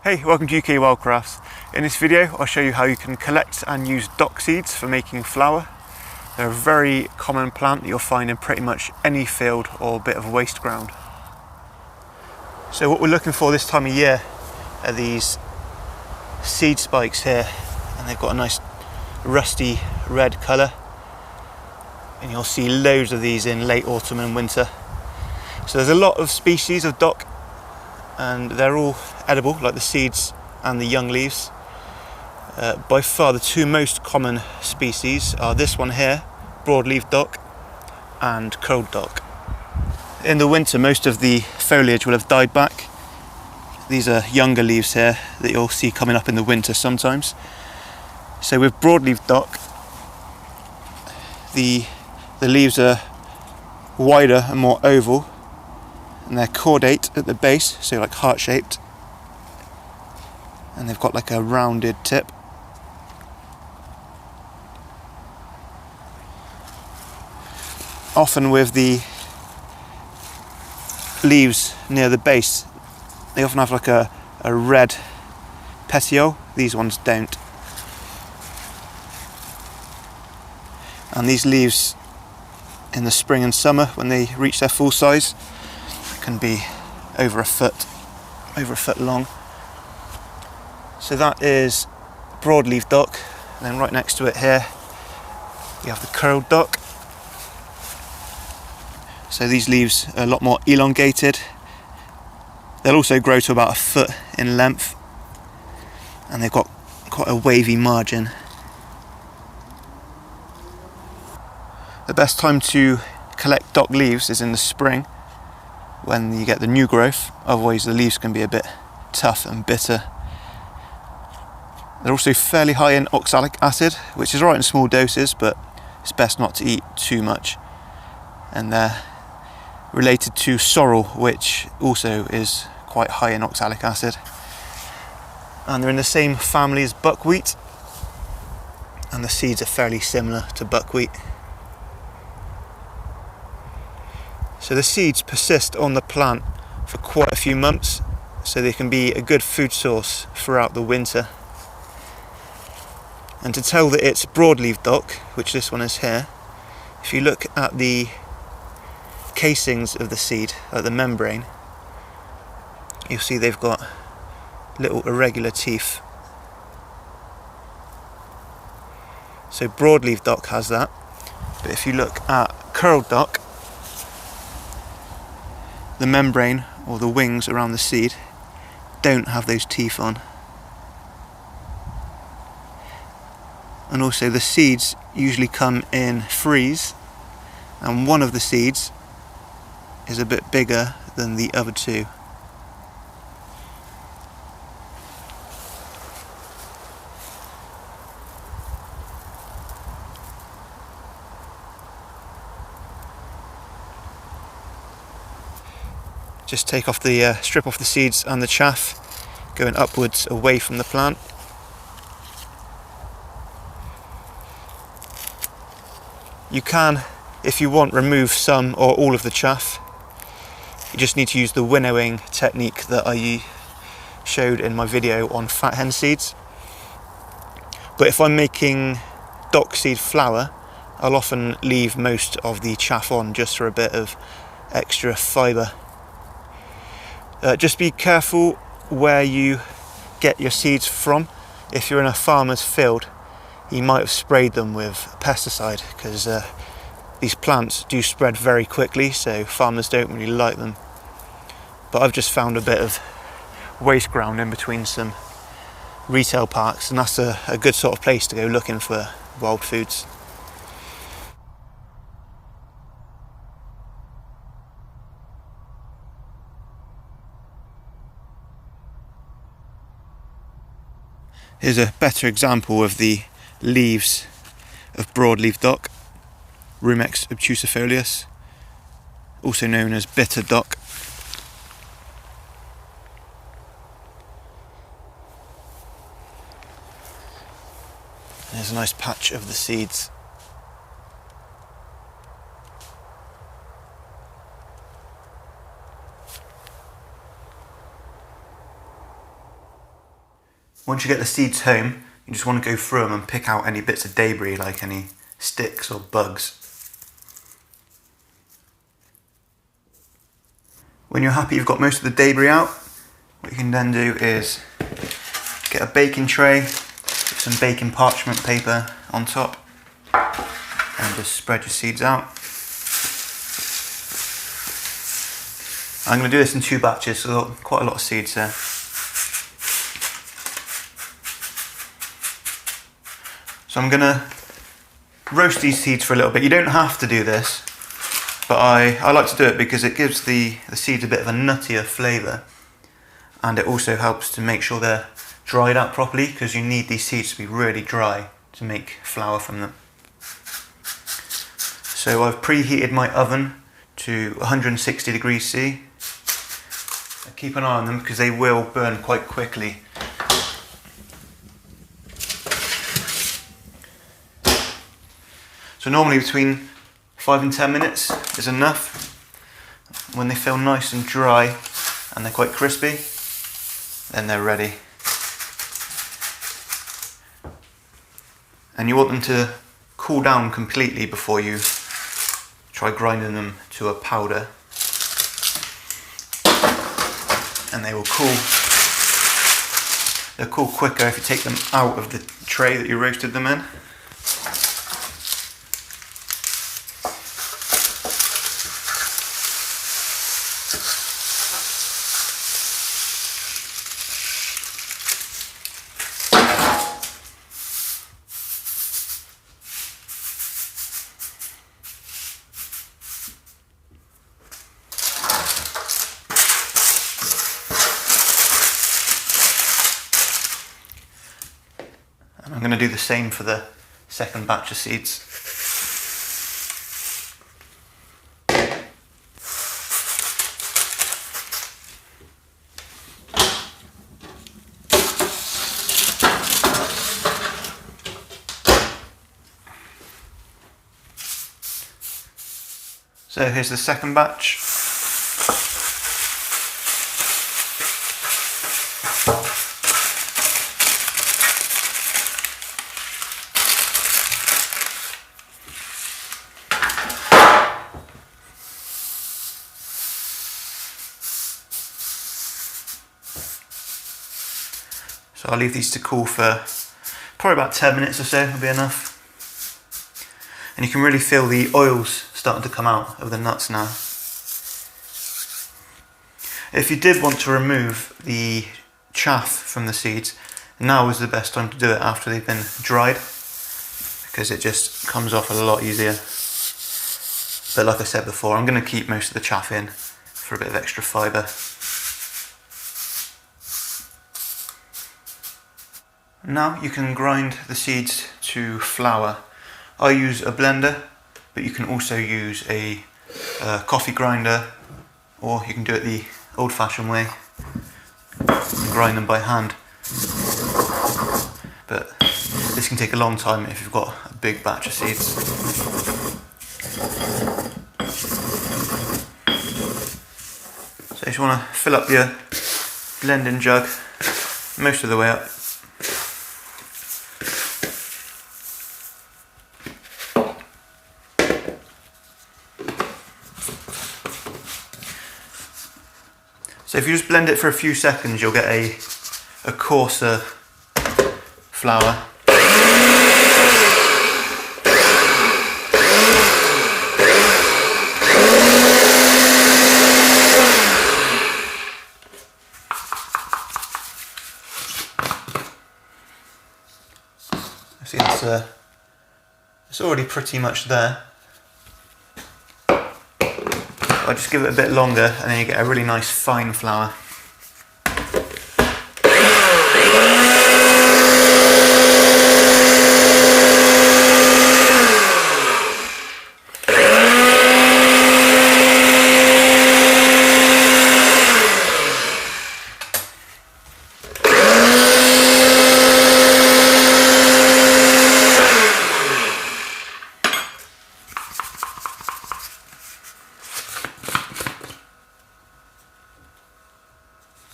Hey, welcome to UK Wildcrafts. In this video I'll show you how you can collect and use dock seeds for making flour. They're a very common plant that you'll find in pretty much any field or bit of waste ground. So what we're looking for this time of year are these seed spikes here, and they've got a nice rusty red colour, and you'll see loads of these in late autumn and winter. So there's a lot of species of dock and they're all edible, like the seeds and the young leaves. By far the two most common species are this one here, broadleaf dock, and curled dock. In the winter most of the foliage will have died back. These are younger leaves here that you'll see coming up in the winter sometimes. So with broadleaf dock, the leaves are wider and more oval, and they're cordate at the base, so like heart-shaped, and they've got like a rounded tip. Often with the leaves near the base, they often have like a red petiole. These ones don't. And these leaves in the spring and summer, when they reach their full size, can be over a foot long. So that is broadleaf dock, and then right next to it here we have the curled dock. So these leaves are a lot more elongated. They'll also grow to about a foot in length, and they've got quite a wavy margin. The best time to collect dock leaves is in the spring, when you get the new growth, otherwise the leaves can be a bit tough and bitter. They're also fairly high in oxalic acid, which is right in small doses, but it's best not to eat too much. And they're related to sorrel, which also is quite high in oxalic acid. And they're in the same family as buckwheat, and the seeds are fairly similar to buckwheat. So the seeds persist on the plant for quite a few months, so they can be a good food source throughout the winter. And to tell that it's broadleaf dock, which this one is here, if you look at the casings of the seed, like the membrane, you'll see they've got little irregular teeth. So broadleaf dock has that, but if you look at curled dock, the membrane or the wings around the seed don't have those teeth on. And also the seeds usually come in threes, and one of the seeds is a bit bigger than the other two. Just take off the strip off the seeds and the chaff, going upwards away from the plant. You can, if you want, remove some or all of the chaff. You just need to use the winnowing technique that I showed in my video on fat hen seeds. But if I'm making dock seed flour, I'll often leave most of the chaff on just for a bit of extra fibre. Just be careful where you get your seeds from. If you're in a farmer's field, he might have sprayed them with pesticide, because these plants do spread very quickly, so farmers don't really like them. But I've just found a bit of waste ground in between some retail parks, and that's a good sort of place to go looking for wild foods. Here's a better example of the leaves of broadleaf dock, Rumex obtusifolius, also known as bitter dock. There's a nice patch of the seeds. Once you get the seeds home, you just want to go through them and pick out any bits of debris, like any sticks or bugs. When you're happy you've got most of the debris out, what you can then do is get a baking tray, put some baking parchment paper on top, and just spread your seeds out. I'm going to do this in 2 batches, so quite a lot of seeds there. So I'm going to roast these seeds for a little bit. You don't have to do this, but I like to do it because it gives the seeds a bit of a nuttier flavour, and it also helps to make sure they're dried out properly, because you need these seeds to be really dry to make flour from them. So I've preheated my oven to 160 degrees C. Keep an eye on them because they will burn quite quickly. So normally between 5 and 10 minutes is enough. When they feel nice and dry and they're quite crispy, then they're ready. And you want them to cool down completely before you try grinding them to a powder. And they will cool. They'll cool quicker if you take them out of the tray that you roasted them in. And I'm going to do the same for the second batch of seeds. So here's the second batch. So I'll leave these to cool for probably about 10 minutes or so, will be enough. And you can really feel the oils starting to come out of the nuts now. If you did want to remove the chaff from the seeds, now is the best time to do it after they've been dried, because it just comes off a lot easier. But like I said before, I'm going to keep most of the chaff in for a bit of extra fibre. Now you can grind the seeds to flour. I use a blender, but you can also use a coffee grinder, or you can do it the old-fashioned way and grind them by hand. But this can take a long time if you've got a big batch of seeds. So you just want to fill up your blending jug most of the way up. So if you just blend it for a few seconds, you'll get a coarser flour. See, it's already pretty much there. I just give it a bit longer and then you get a really nice fine flour.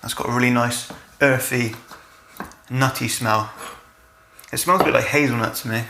That's got a really nice earthy nutty smell. It smells a bit like hazelnut to me.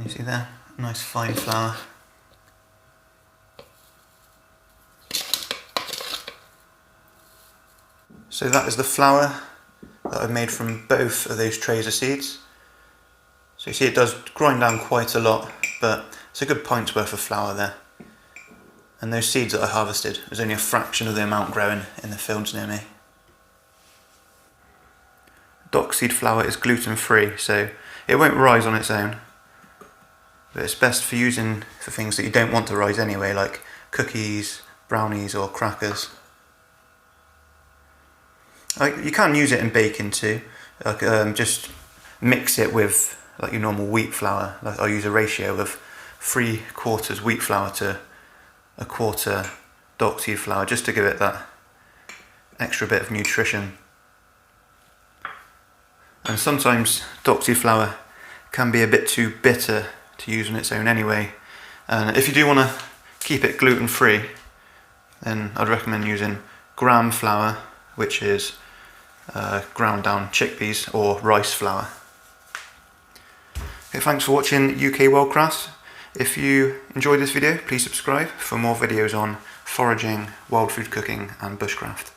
You see there? Nice fine flour. So that is the flour that I've made from both of those trays of seeds. So you see it does grind down quite a lot, but it's a good pint's worth of flour there. And those seeds that I harvested, there's only a fraction of the amount growing in the fields near me. Dock seed flour is gluten-free, so it won't rise on its own. But it's best for using for things that you don't want to rise anyway, like cookies, brownies or crackers. You can use it in baking too. Just mix it with like your normal wheat flour. Like, I'll use a ratio of 3/4 wheat flour to 1/4 dock seed flour, just to give it that extra bit of nutrition. And sometimes dock seed flour can be a bit too bitter to use on its own anyway. And if you do want to keep it gluten-free, then I'd recommend using gram flour, which is ground down chickpeas or rice flour. Okay, thanks for watching UK Wildcrafts. If you enjoyed this video, please subscribe for more videos on foraging, wild food cooking and bushcraft.